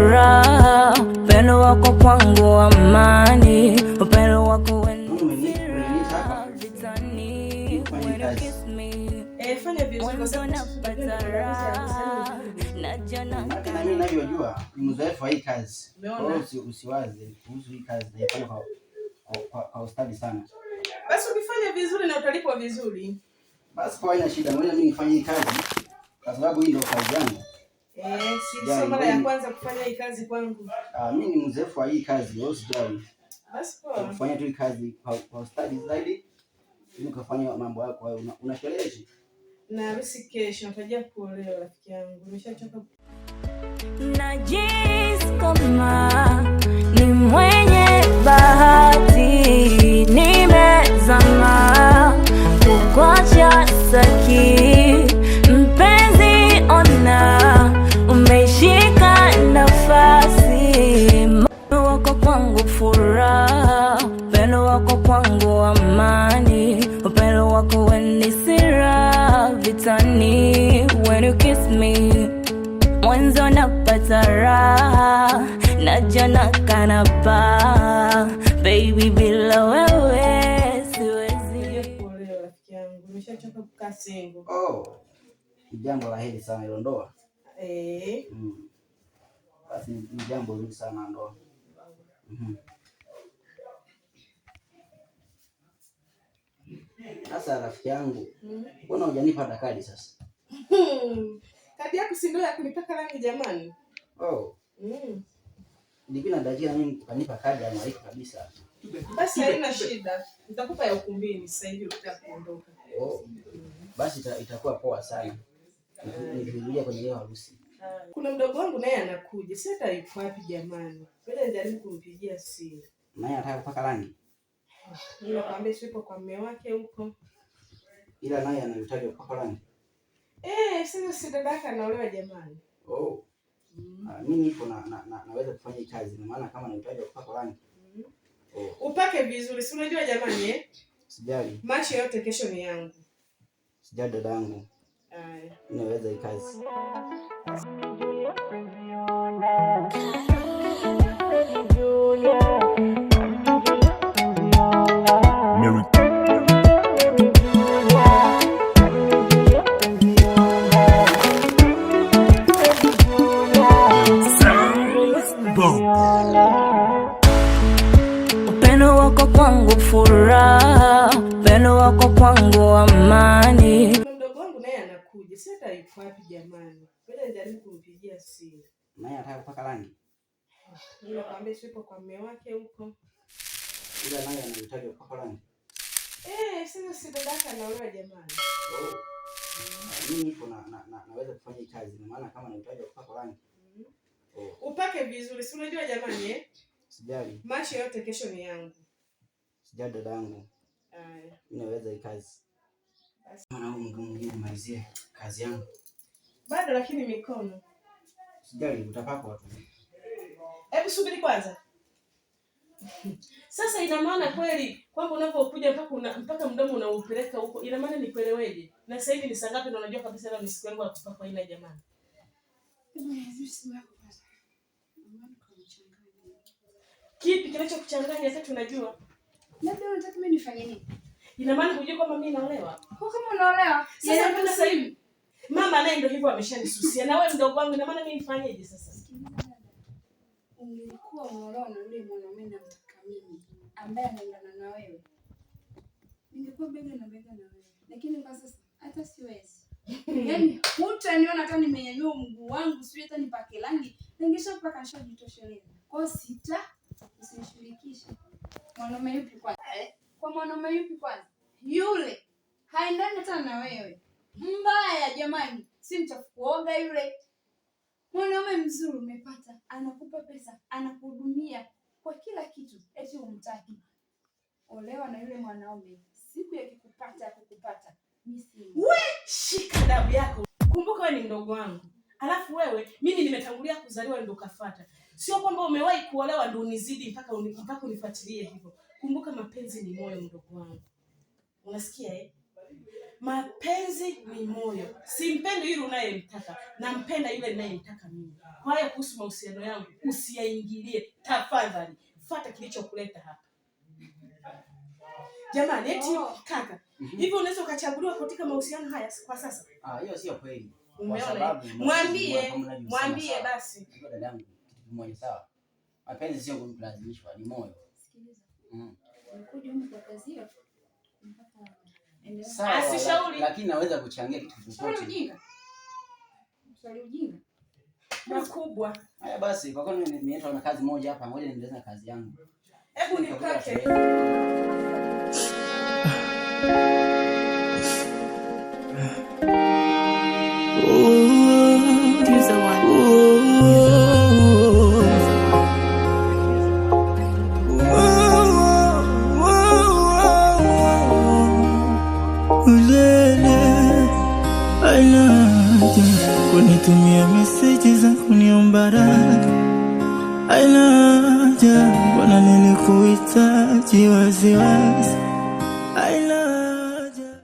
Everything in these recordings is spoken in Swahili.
furaha, upendo wako kwangu amani, upendo wako vitani, when you kiss me, mwanzo napata raha, najana kama mimi ninavyojua ni mzoefu wa hii kazi. Usiwaze kuhusu hii kazi, naifanya kwa ustadi sana. Basi ukifanya vizuri na utalipwa vizuri. Basi kwa haina shida, ngoja mimi nifanye hii kazi kwa sababu hii ndio kazi yangu. Sio mara ya kwanza kufanya hii kazi kwangu. Mimi ni mzoefu wa hii kazi, wewe usijali. Basi poa. Kufanya tu hii kazi kwa ustadi zaidi, ili ukafanya mambo yako wewe. Unasherehesha? Na harusi kesho, natarajia kuolewa rafiki yangu. Nimeshachoka. Najisi kama ni mwenye bahati, nimezama kukuacha saki, mpenzi ona umeshika nafasi, upendo wako kwangu furaha, upendo wako kwangu amani, upendo wako weni sira vitani, when you kiss me, mwanzo napata raha, najana kanapa, baby bila wewe siwezi kuolewa rafiki yangu. Nimeshachoka kukaa single. Ni jambo la heri sana hilo ndoa. Basi ni jambo zuri sana ndoa. Sasa rafiki yangu, mbona hujanipa dakadi sasa? Kadi yako si ndio ya kunipaka rangi jamani? Nilikuwa nadakia mimi kunipa kadi ya maiki kabisa. Basi haina shida. Nitakupa ya ukumbini sasa hivi utakuondoka. Basi itakuwa poa sana. Nikihudhuria kwenye hiyo harusi. Kuna mdogo wangu naye anakuja. Sasa yuko wapi jamani? Ngoja nijaribu kumpigia simu. Naye anataka kupaka rangi. Ninakwambia sipo kwa mume wake huko. Ila naye anahitaji kupaka rangi. Sasa si dadaka anaolewa jamani. Mimi nipo naweza kufanya hii kazi, maana kama nahitaji kupaka rangi. Upake vizuri, si unajua jamani Sijali. Macho yote kesho ni yangu. Sijali dadangu. Naweza hii kazi. Upendo wako kwangu furaha, upendo wako kwangu amani. Mdogo wangu naye anakuja. Sasa yuko wapi jamani? Ngoja nijaribu kumpigia simu. Naye anataka kupaka rangi. Ninakwambia sipo kwa mume wake huko. Ila naye anahitaji kupaka rangi. Sasa si dadaka anaolewa jamani. Mimi nipo naweza kufanya hii kazi, maana kama nahitaji kupaka rangi. Upake vizuri, si unajua jamani Sijali. Macho yote kesho ni yangu. Sijali dadangu. Naweza hii kazi. Maana mwingine malizie kazi yangu. Bado lakini mikono. Sijali, utapaka watu. Hebu subiri kwanza. Sasa ina maana kweli kwamba unapokuja mpaka mdomo unaupeleka huko, ina maana nikueleweje? Na sasa hivi ni saa ngapi na unajua kabisa leo ni siku yangu ya kupaka ina jamani? Kipi kinachokuchanganya hata tunajua? Labda unataka mimi nifanye nini? Ina maana hujui kwamba mimi naolewa? Kwa kama unaolewa, sasa mbona sasa hivi mama naye ndio hivyo ameshanisusia. Na wewe mdogo wangu, ina maana mimi nifanyeje sasa? Ungekuwa unaolewa na yule mwanamume namtaka mimi ambaye anaendana na wewe, ningekuwa bega na bega na wewe. Lakini kwa sasa hata siwezi. Yaani hutaniona hata nimenyanyua mguu wangu, sio hata nipake rangi. Ningeshapaka nishajitosheleza. Kwa sita usinishirikishe. Mwanamume yupi kwanza? Kwa mwanamume yupi kwanza? Yule haendani hata na wewe. Mbaya jamani, si mchafuoga yule. Mwanamume mzuri umepata, anakupa pesa, anakuhudumia kwa kila kitu, eti umtaki. Olewa na yule mwanaume. Siku ya kukupata, mimi shika dabu yako. Kumbuka wewe ni mdogo wangu. Alafu wewe, mimi nimetangulia kuzaliwa ndio kafuata. Sio kwamba umewahi kuolewa ndio unizidi mpaka unifuatilie hivyo. Kumbuka mapenzi ni moyo mdogo wangu. Unasikia Mapenzi ni moyo. Simpendi yule unayemtaka, nampenda yule ninayemtaka mimi. Kwa hiyo kuhusu mahusiano yangu usiyaingilie tafadhali. Fuata kilichokuleta hapa. Jamani, eti kaka, hivi unaweza ukachaguliwa katika mahusiano haya kwa sasa? Hiyo sio kweli. Umeona? Mwambie basi. Ndio dadangu, kitu kimoja sawa. Mapenzi sio kulazimishwa, ni moyo. Sikiliza. Nikuja huko kwa kazi hiyo. Asishauri. Lakini naweza kuchangia kitu chochote. Swali ujinga. Makubwa. Haya basi, kwa kwani nimeenda na kazi moja hapa, ngoja niendelee na kazi yangu. Hebu nipate. Kunitumia meseji za kuniomba radhi, haina haja, bwana nilikuhitaji wazi wazi, haina haja.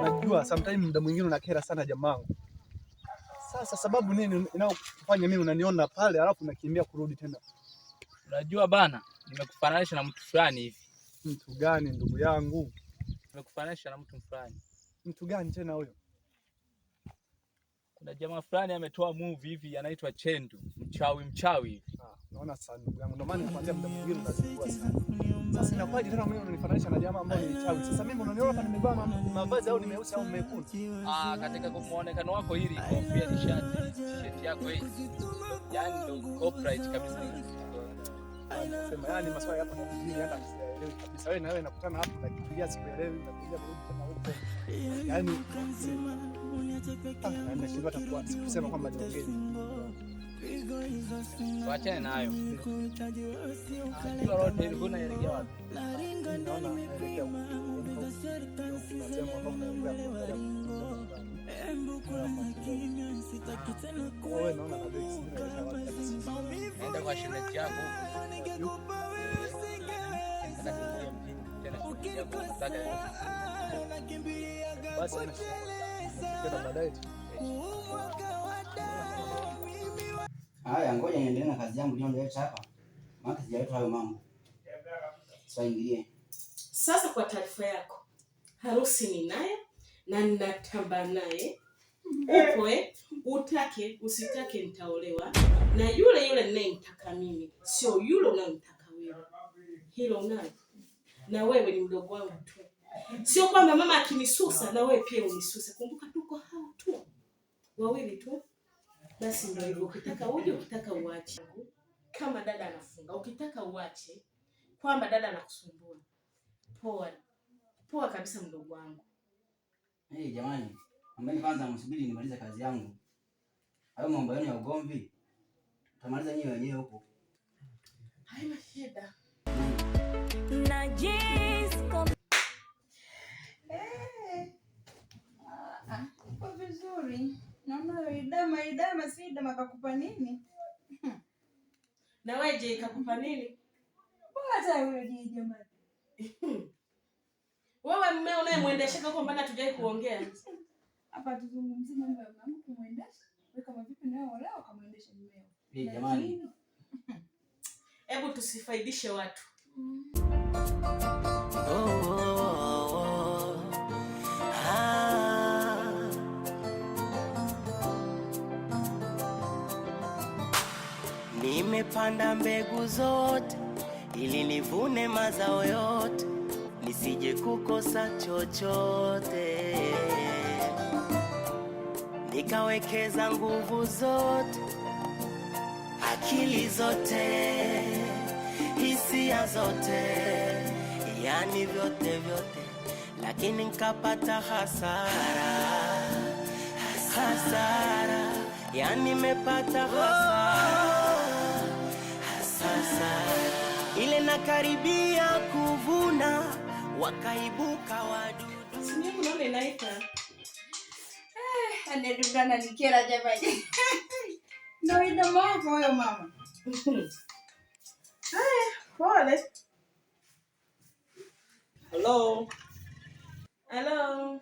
Najua sometimes muda mwingine unakera sana jamangu. Sasa sababu nini inayofanya mimi unaniona pale alafu nakimbia kurudi tena? Unajua bana, nimekufananisha na mtu fulani hivi. Mtu gani ndugu yangu? Nimekufananisha na mtu fulani. Mtu gani tena huyo? Kuna jamaa fulani ametoa movie hivi anaitwa Chendu, mchawi hivi. Naona sana ndugu yangu. Ndio maana nikwambia muda mwingine unazungua sana. Sasa inakuwaje tena mimi unanifananisha na jamaa ambaye ni mchawi? Sasa mimi unaniona kama nimevaa mavazi au nimeusi au mekundu? Katika muonekano wako hili kofia t-shirt yako hii. Yaani ndio copyright kabisa. Sema yani maswali hapa mjini hata sielewi kabisa. Wewe na wewe nakutana hapa na kipigia sielewi napiga burudi tena huko. Yaani nimeshindwa hata kusema kwamba niongee. Waachane nayo. Hiyo road ile kuna inaelekea wapi? Naona inaelekea huko. Wewe naona na begi inaelekea wapi? Nenda kwa shemeji yako. Basi tena baadaye. Haya, ngoja niendelee na kazi yangu niliyoleta hapa. Maana sijaleta hayo mambo. Saingilie. Sasa kwa taarifa yako, harusi ninayo na ninatamba naye. Upo utake usitake nitaolewa na yule ninayemtaka mimi, sio yule unayemtaka wewe. Hilo unalo. Na wewe ni mdogo wangu tu. Sio kwamba mama akinisusa na wewe pia unisuse. Kumbuka tuko hao tu. Wawili tu. Basi ndio hivyo, ukitaka uje, ukitaka uache. Kama dada anafunga, ukitaka uache kwamba dada anakusumbua. Poa kabisa mdogo wangu. Jamani, ambeni kwanza msubiri nimalize kazi yangu. Hayo mambo yenu ya ugomvi tutamaliza nyinyi wenyewe huko. Haina shida. Kwa vizuri. Naona idama si idama kakupa nini? Na wewe je kakupa nini? Hata wewe je jamani. Wewe mmeo naye muendesha kwa mbona hatujai kuongea. Hapa tuzungumzie mambo ya mama kumuendesha. Wewe kama vipi nao leo kumuendesha mmeo? Jamani. Hebu tusifaidishe watu. Nimepanda mbegu zote ili nivune mazao yote, nisije kukosa chochote. Nikawekeza nguvu zote, akili zote, hisia zote, yani vyote, lakini nikapata hasara, yani nimepata hasara. Ile nakaribia kuvuna, wakaibuka wadudu. Sini unaona inaita. Anedundana nikera jamani. Ndio ina mambo hayo mama. Pole. Hello. Hello.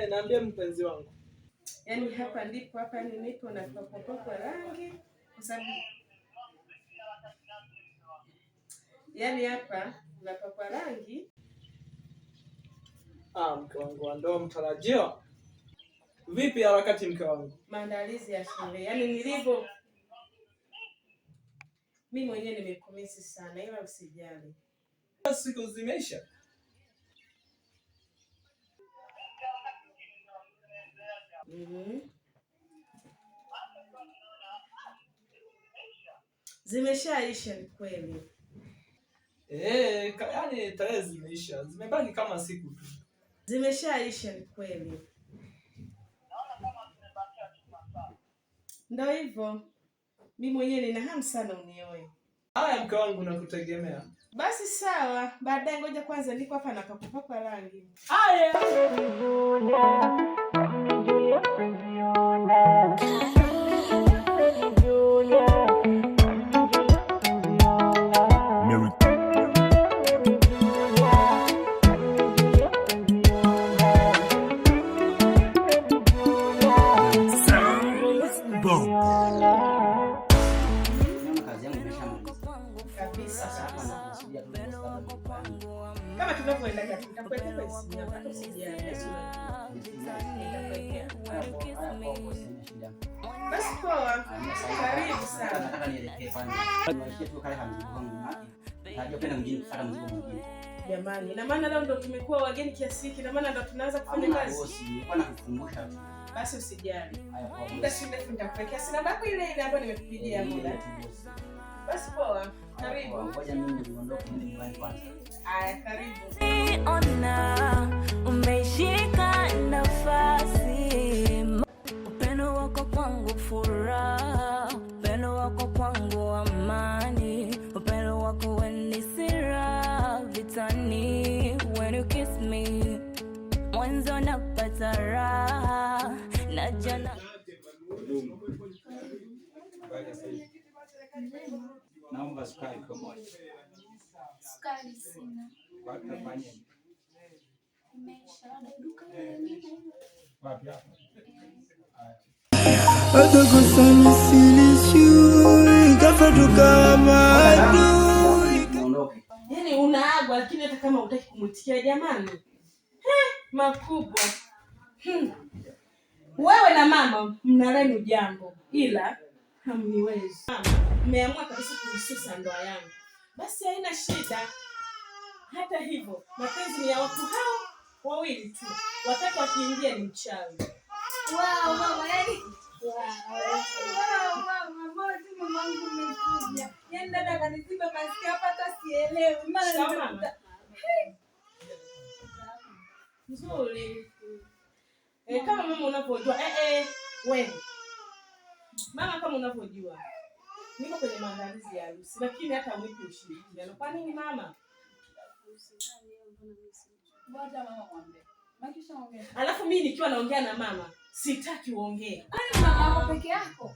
Naambia mpenzi wangu. Yaani hapa ndipo hapa nilipo na kwa rangi kwa sababu yaani hapa napakwa rangi. Mke wangu ndo mtarajiwa. Vipi harakati mke wangu? Maandalizi ya shule. Yaani nilivyo mimi mwenyewe nimekomisi sana ila usijali. Siku zimeisha. Zimeshaisha ni kweli. Yaani tarehe zimeisha. Zimebaki kama siku tu. Zimeshaisha ni kweli. Ndio hivyo. Mimi mwenyewe nina hamu sana unioe. Haya mke wangu nakutegemea. Basi sawa, baadaye ngoja kwanza niko hapa na kupaka rangi. Haya. Kama tunavyoenda tutakwenda kwa simu hata usijali. Basi poa. Karibu sana. Nataka nielekee kwanza. Niwashie tu kale hamzigo wangu. Najua kwenda mjini kufuata mzigo mwingine. Jamani, na maana leo ndo tumekuwa wageni kiasi hiki, na maana ndo tunaanza kufanya kazi. Bosi, nilikuwa nakukumbusha tu. Basi usijali. Haya kwa bosi. Nitashinda nitakuwekea sina bako ile ile ambayo nimekupigia muda. Basi poa. Karibu. Ngoja mimi niondoke niende nyumbani kwanza. Haya, karibu. Ona umeshika nafasi, upendo wako kwangu furaha, upendo wako kwangu amani, upendo wako weni sira vitani. When you kiss me mwanzo napata raha na jana. Naomba sukari pamoja. Sukari sina. Wapi afanye? Imeisha dukani. Wapi hapa? Yaani unaagwa lakini hata kama hutaki kumtikia jamani. Makubwa. Wewe na mama mnalenu jambo ila hamniwezi. Mmeamua kabisa kuisusa ndoa yangu. Basi haina shida. Hata hivyo, mapenzi ni ya watu hao wawili tu. Watatu wakiingia ni mchawi. Wow, mama, yaani mama wangu umekuja. Yaani dada kanisiba masikio hapa hata sielewi. Maana nimekuta. Nzuri. Kama mama unavyojua, wewe. Mama kama unavyojua. Niko kwenye maandalizi ya harusi, lakini hata unipe ushirikiano. Kwa nini mama? Ngoja mama mwambie. Makisha ongea. Alafu mimi nikiwa naongea na mama, sitaki uongee. Kwani mama wako peke yako?